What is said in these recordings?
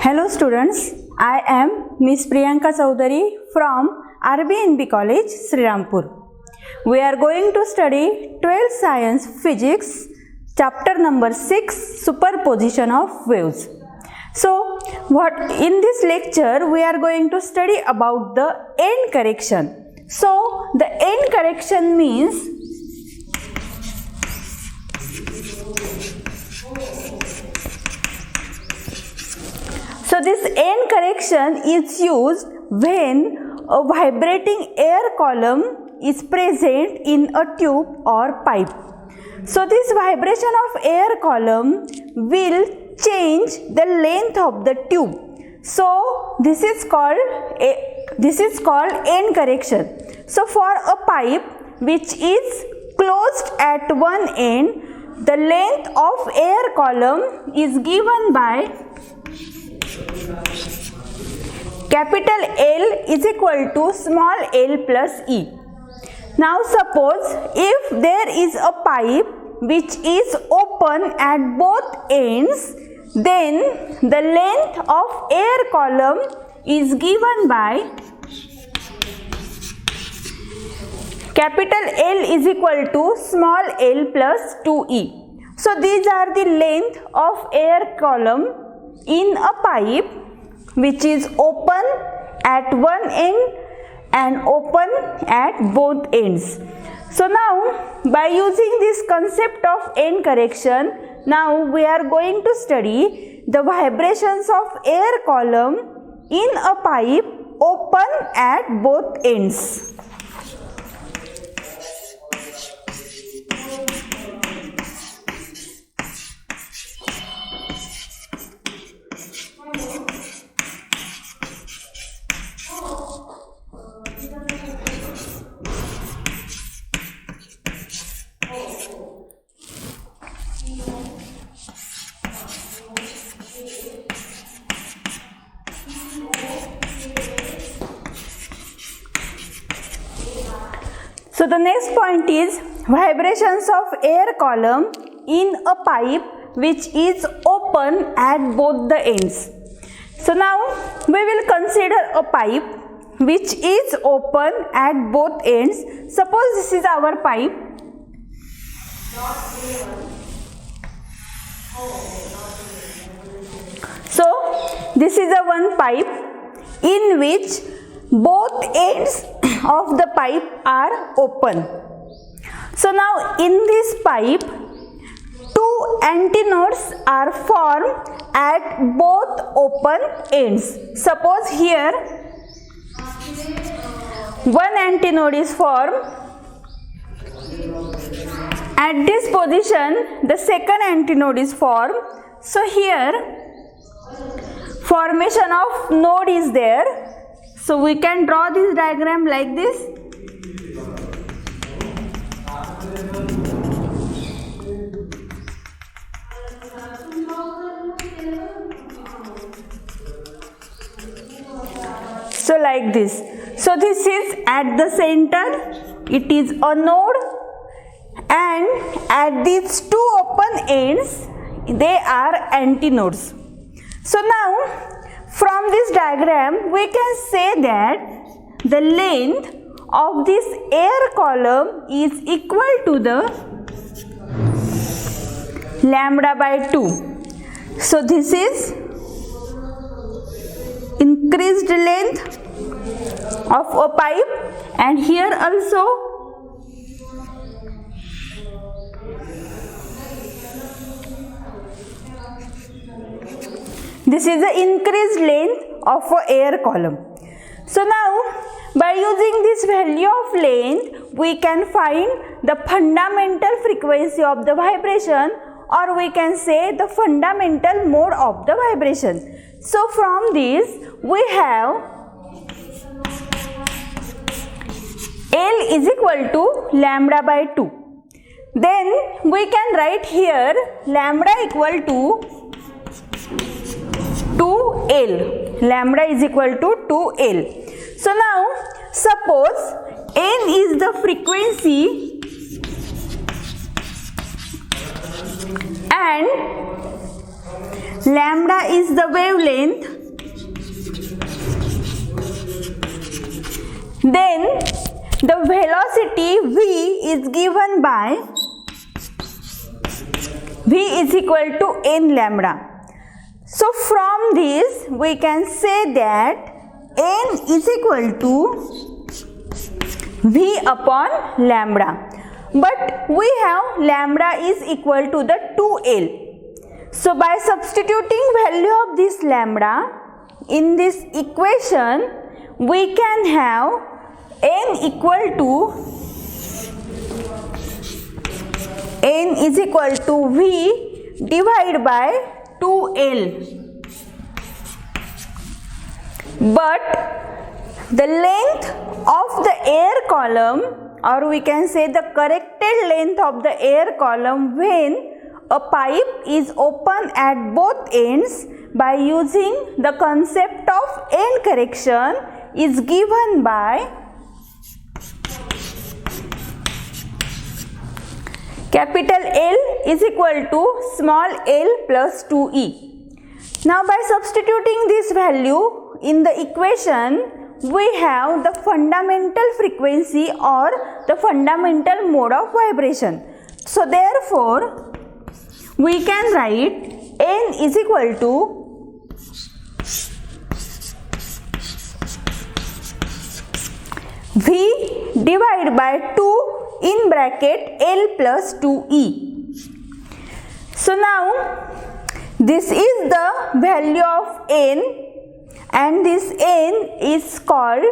Hello students, I am Miss Priyanka Chaudhary from RBNB College, Srirampur. We are going to study 12th Science Physics, chapter number 6, Superposition of Waves. So, in this lecture we are going to study about the end correction. So, the end correction means this end correction is used when a vibrating air column is present in a tube or pipe. So this vibration of air column will change the length of the tube. So this is called end correction. So for a pipe which is closed at one end, the length of air column is given by capital L is equal to small l plus E. Now suppose if there is a pipe which is open at both ends, then the length of air column is given by capital L is equal to small l plus 2E. So these are the length of air column in a pipe which is open at one end and open at both ends. So now by using this concept of end correction, now we are going to study the vibrations of air column in a pipe open at both ends. So the next point is vibrations of air column in a pipe which is open at both the ends. So now we will consider a pipe which is open at both ends. Suppose this is our pipe. So this is a one pipe in which both ends of the pipe are open. So now in this pipe, two antinodes are formed at both open ends. Suppose here one antinode is formed. At this position, the second antinode is formed. So here formation of node is there. So we can draw this diagram like this. So like this. So this is at the center, it is a node, and at these two open ends, they are antinodes. So now from this diagram, we can say that the length of this air column is equal to the lambda by 2. So this is increased length of a pipe, and here also this is the increased length of an air column. So now by using this value of length, we can find the fundamental frequency of the vibration, or we can say the fundamental mode of the vibration. So from this we have L is equal to lambda by 2. Then we can write here lambda equal to 2L. Lambda is equal to 2L. So now suppose N is the frequency and lambda is the wavelength. then the velocity v is given by v is equal to n lambda. So from this we can say that n is equal to v upon lambda, but we have lambda is equal to the 2l. So by substituting value of this lambda in this equation, we can have n is equal to v divided by 2l. But the length of the air column, or we can say the corrected length of the air column when a pipe is open at both ends by using the concept of end correction, is given by capital L is equal to small l plus 2e. Now by substituting this value in the equation, we have the fundamental frequency or the fundamental mode of vibration. So therefore, we can write n is equal to v divided by 2 in bracket l plus 2e. So now this is the value of n, and this n is called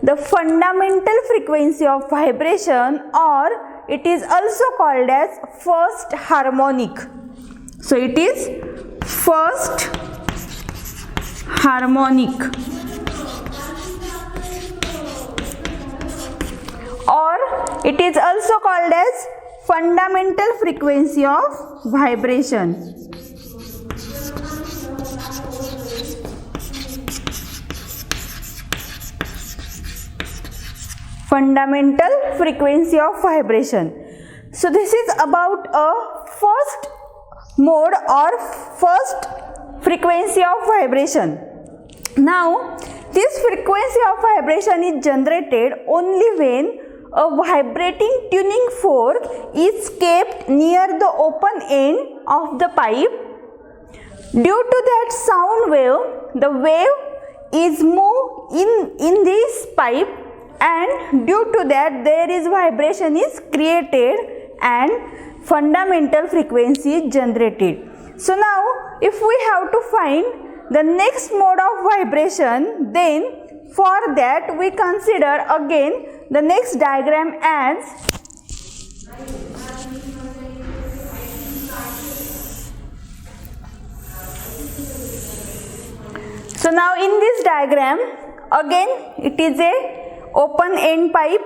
the fundamental frequency of vibration, or it is also called as first harmonic. So it is first harmonic, or it is also called as fundamental frequency of vibration. Fundamental frequency of vibration. So this is about a first mode or first frequency of vibration. Now this frequency of vibration is generated only when a vibrating tuning fork is kept near the open end of the pipe. Due to that sound wave, the wave is moved in this pipe, and due to that there is vibration is created and fundamental frequency is generated. So now if we have to find the next mode of vibration, then for that we consider again the next diagram as so now in this diagram again it is a open end pipe.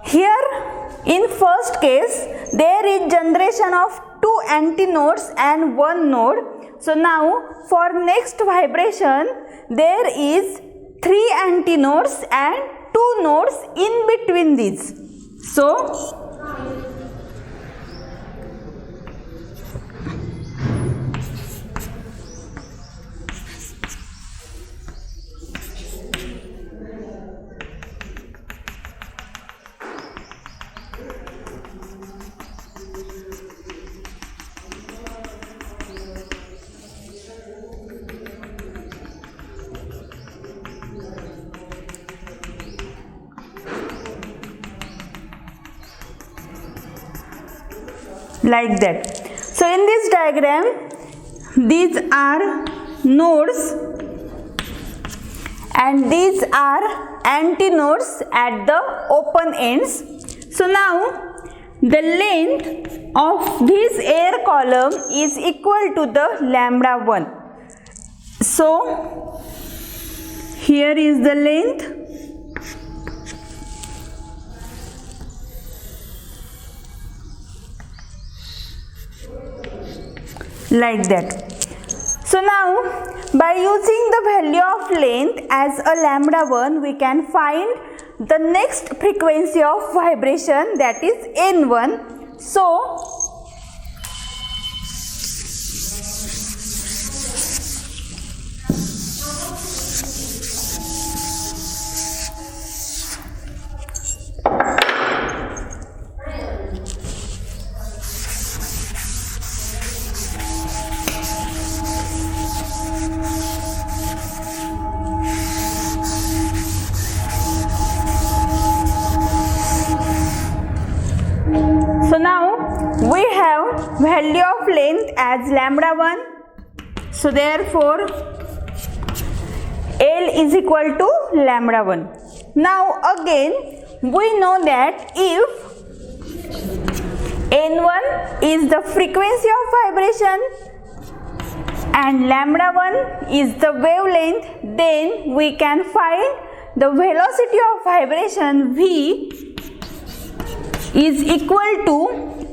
Here in first case there is generation of 2 antinodes and 1 node. So now for next vibration there is 3 antinodes and 2 nodes in between these. So like that. So in this diagram these are nodes and these are antinodes at the open ends. So now the length of this air column is equal to the lambda 1. So here is the length, like that. So now by using the value of length as a lambda 1, we can find the next frequency of vibration, that is n1. So So now we have value of length as lambda 1. So therefore L is equal to lambda 1. Now again we know that if N1 is the frequency of vibration and lambda 1 is the wavelength, then we can find the velocity of vibration V is equal to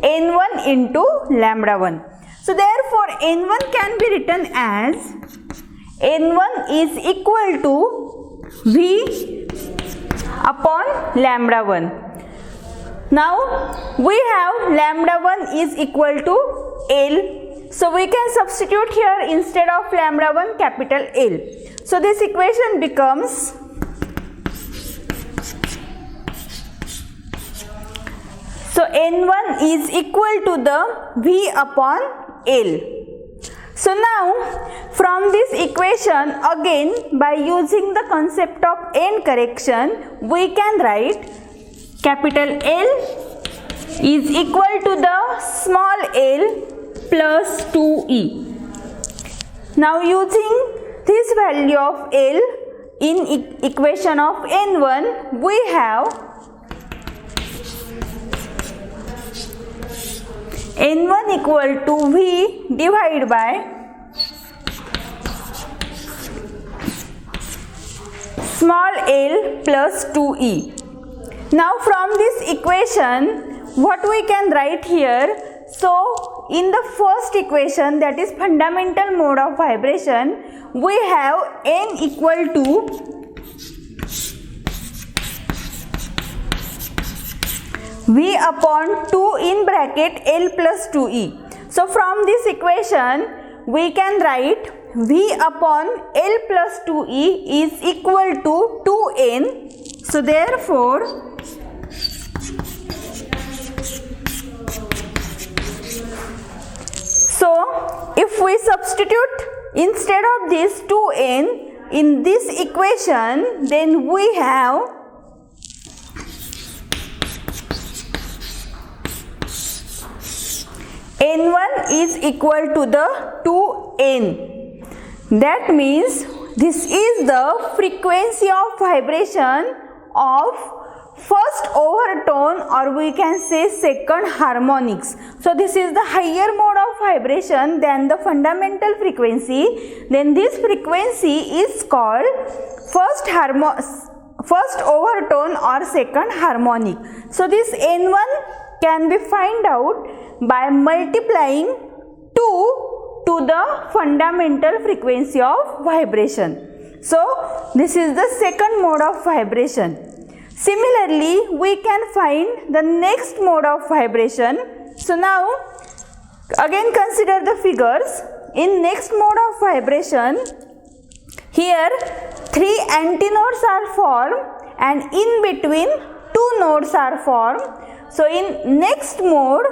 N1 into lambda 1. So therefore N1 can be written as N1 is equal to V upon lambda 1. Now we have lambda 1 is equal to L. So we can substitute here instead of lambda 1 capital L. So this equation becomes N1 is equal to the V upon L. So now from this equation again by using the concept of end correction we can write capital L is equal to the small l plus 2e. Now using this value of L in equation of N1 we have N1 equal to V divided by small l plus 2e. Now from this equation what we can write here, so in the first equation, that is fundamental mode of vibration, we have n equal to V upon 2 in bracket L plus 2e. So from this equation we can write V upon L plus 2e is equal to 2n. So therefore if we substitute instead of this 2n in this equation, then we have N1 is equal to the 2n. That means this is the frequency of vibration of first overtone, or we can say second harmonics. So this is the higher mode of vibration than the fundamental frequency. Then this frequency is called first overtone or second harmonic. So this N1 can be find out by multiplying 2 to the fundamental frequency of vibration. So this is the second mode of vibration. Similarly, we can find the next mode of vibration. So now again consider the figures. In next mode of vibration, here 3 antinodes are formed and in between 2 nodes are formed. So in next mode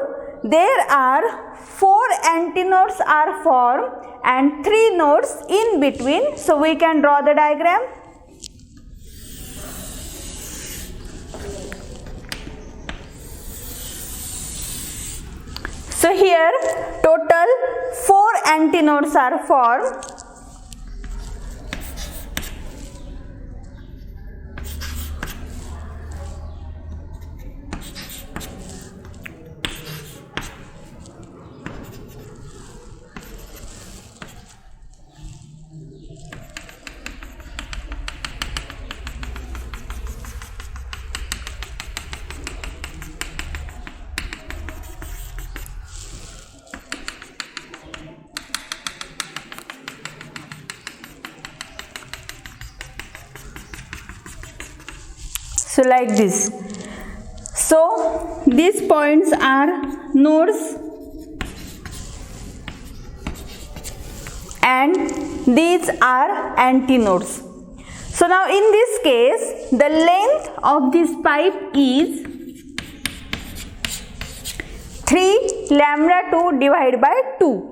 there are 4 antinodes are formed and 3 nodes in between. So we can draw the diagram. So here total 4 antinodes are formed. So like this. So these points are nodes and these are antinodes. So now in this case the length of this pipe is 3 lambda 2 divided by 2.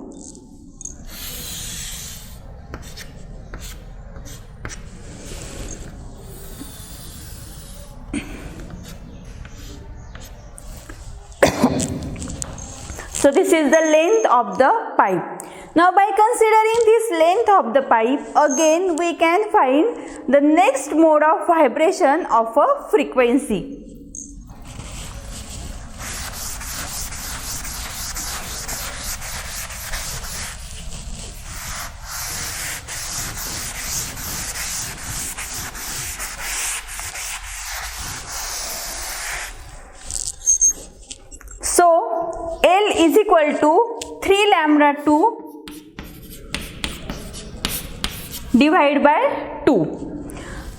So this is the length of the pipe. Now by considering this length of the pipe, again we can find the next mode of vibration of a frequency. So L is equal to 3 lambda 2 divided by 2.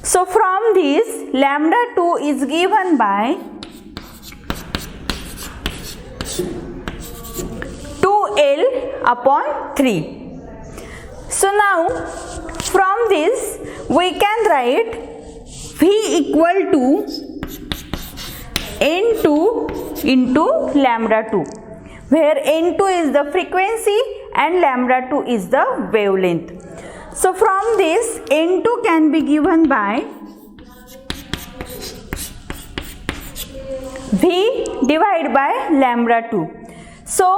So from this, lambda 2 is given by 2L upon 3. So now from this we can write V equal to N2 into lambda 2, where N2 is the frequency and lambda 2 is the wavelength. So from this, N2 can be given by V divided by lambda 2. So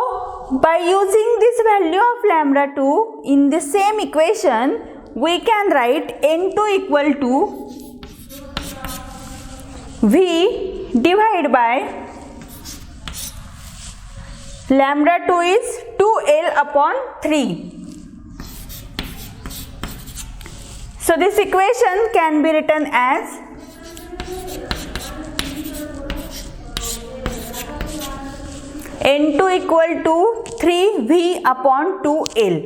by using this value of lambda 2 in the same equation, we can write N2 equal to V divided by lambda 2 is 2L upon 3. So this equation can be written as N2 equal to 3V upon 2L.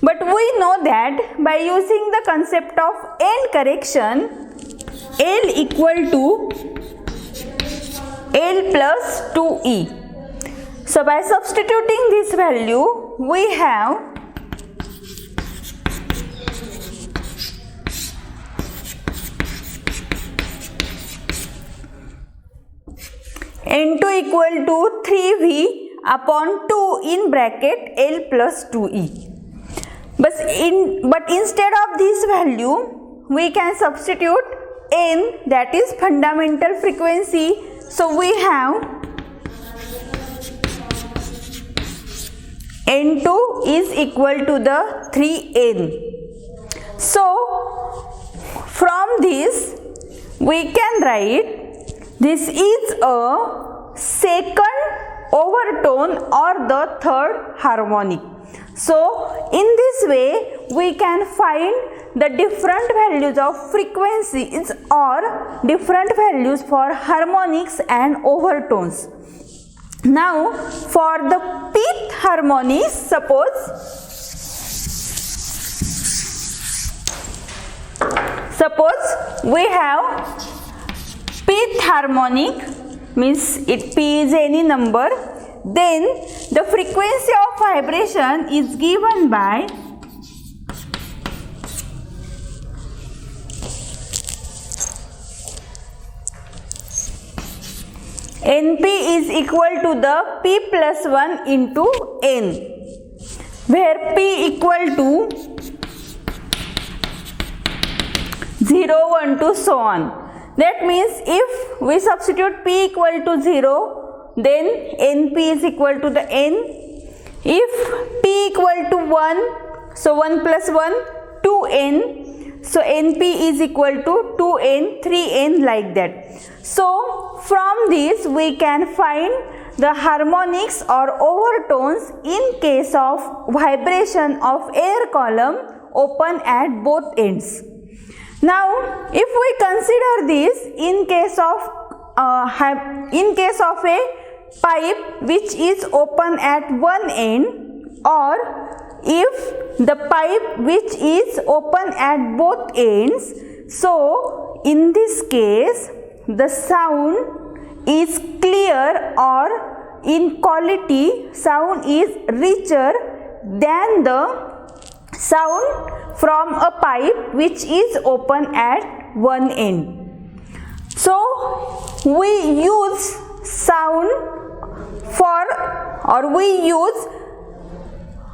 But we know that by using the concept of N correction, L equal to L plus 2E. So by substituting this value, we have N2 equal to 3V upon 2 in bracket L plus 2E. But instead of this value, we can substitute N, that is fundamental frequency. So we have N2 is equal to the 3N. So from this we can write this is a second overtone or the third harmonic. So in this way we can find the different values of frequencies or different values for harmonics and overtones. Now for the pith harmonics, suppose we have pith harmonic, means P is any number, then the frequency of vibration is given by Np is equal to the P plus 1 into N, where P equal to 0, 1 to so on. That means if we substitute P equal to 0, then Np is equal to the N. If P equal to 1, so 1 plus 1, 2N. So Np is equal to 2N, 3N, like that. So from this we can find the harmonics or overtones in case of vibration of air column open at both ends. Now if we consider this in case of a pipe which is open at one end, or if the pipe which is open at both ends, so in this case the sound is clear, or in quality sound is richer than the sound from a pipe which is open at one end. So we use sound we use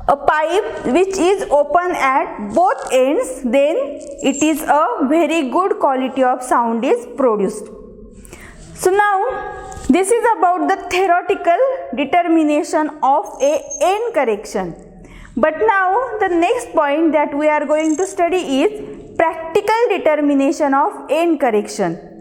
a pipe which is open at both ends, then it is a very good quality of sound is produced. So now this is about the theoretical determination of a end correction. But now the next point that we are going to study is practical determination of end correction.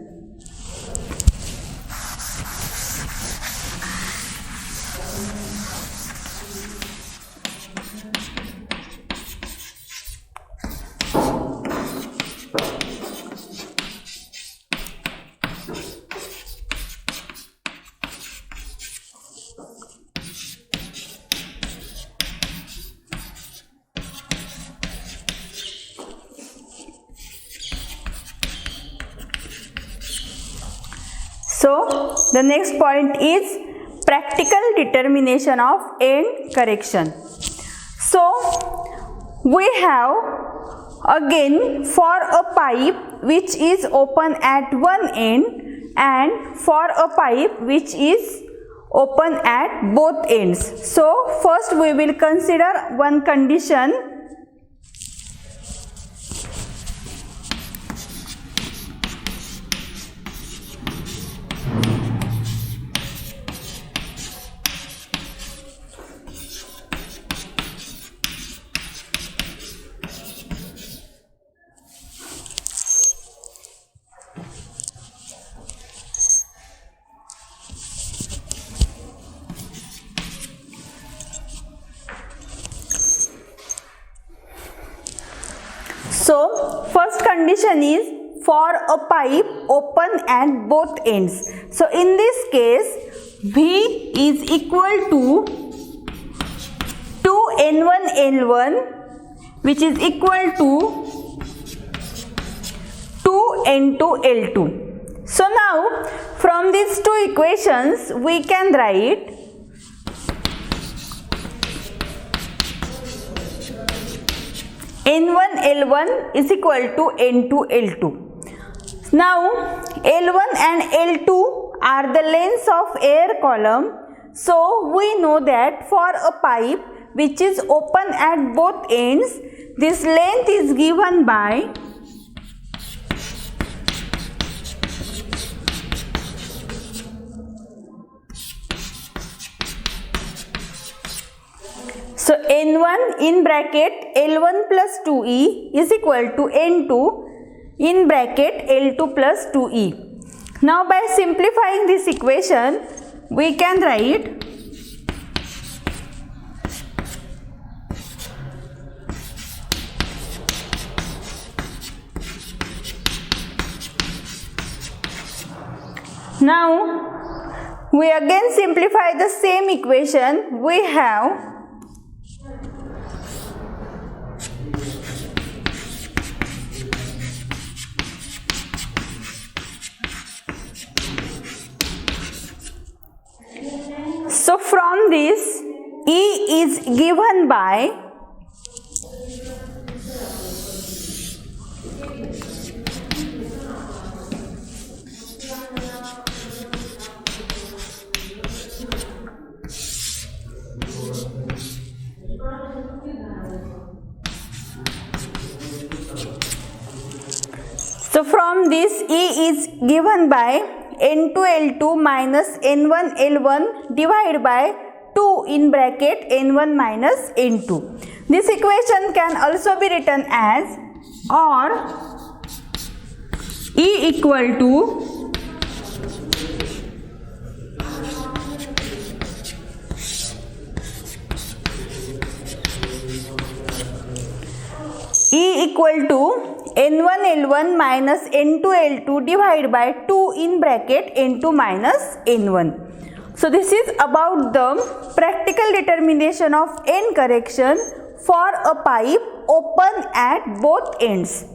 So the next point is practical determination of end correction. So we have again for a pipe which is open at one end and for a pipe which is open at both ends. So first we will consider one condition. So first condition is for a pipe open at both ends. So in this case V is equal to 2N1L1 which is equal to 2N2L2. So now from these two equations we can write N1L1 is equal to N2L2. Now L1 and L2 are the lengths of air column. So we know that for a pipe which is open at both ends, this length is given by so N1 in bracket L1 plus 2E is equal to N2 in bracket L2 plus 2E. Now by simplifying this equation we can write now we again simplify the same equation. We have so from this E is given by N2L2 minus N1L1 divided by 2 in bracket N1 minus N2. This equation can also be written as or E equal to N1L1 minus N2L2 divided by 2 in bracket N2 minus N1. So this is about the practical determination of end correction for a pipe open at both ends.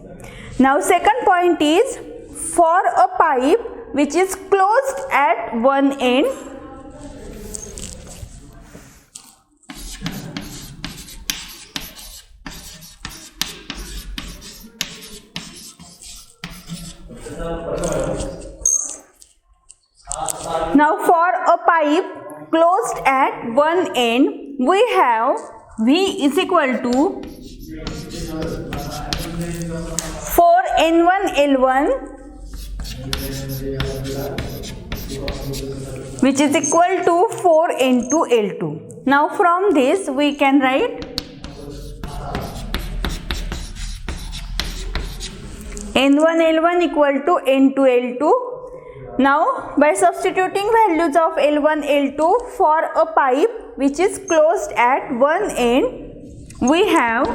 Now second point is for a pipe which is closed at one end. Now for a pipe closed at one end, we have V is equal to 4N1L1 which is equal to 4 into L2. Now from this we can write N1 L1 equal to N2 L2. Now by substituting values of L1 L2 for a pipe which is closed at one end, we have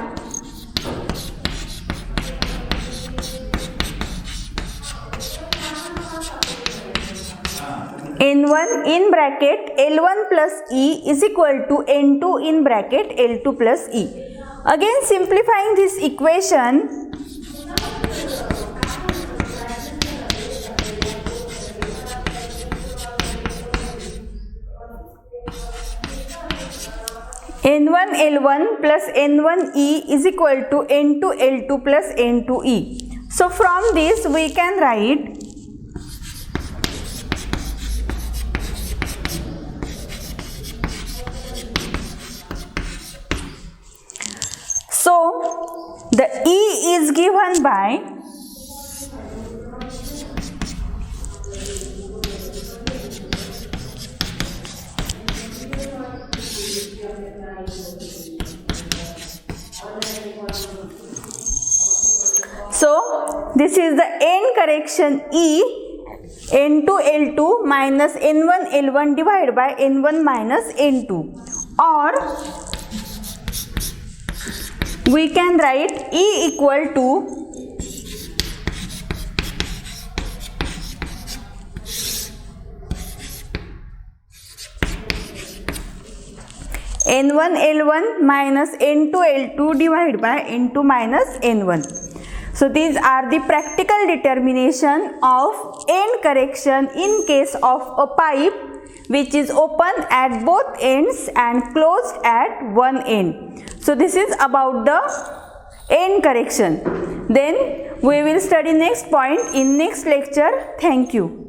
N1 in bracket L1 plus E is equal to N2 in bracket L2 plus E. Again simplifying this equation, N1 L1 plus N1 E is equal to N2 L2 plus N2 E. So from this we can write the E is given by this is the end correction E, N2 L2 minus N1 L1 divided by N1 minus N2, or we can write E equal to N1 L1 minus N2 L2 divided by N2 minus N1. So these are the practical determination of end correction in case of a pipe which is open at both ends and closed at one end. So this is about the end correction. Then we will study next point in next lecture. Thank you.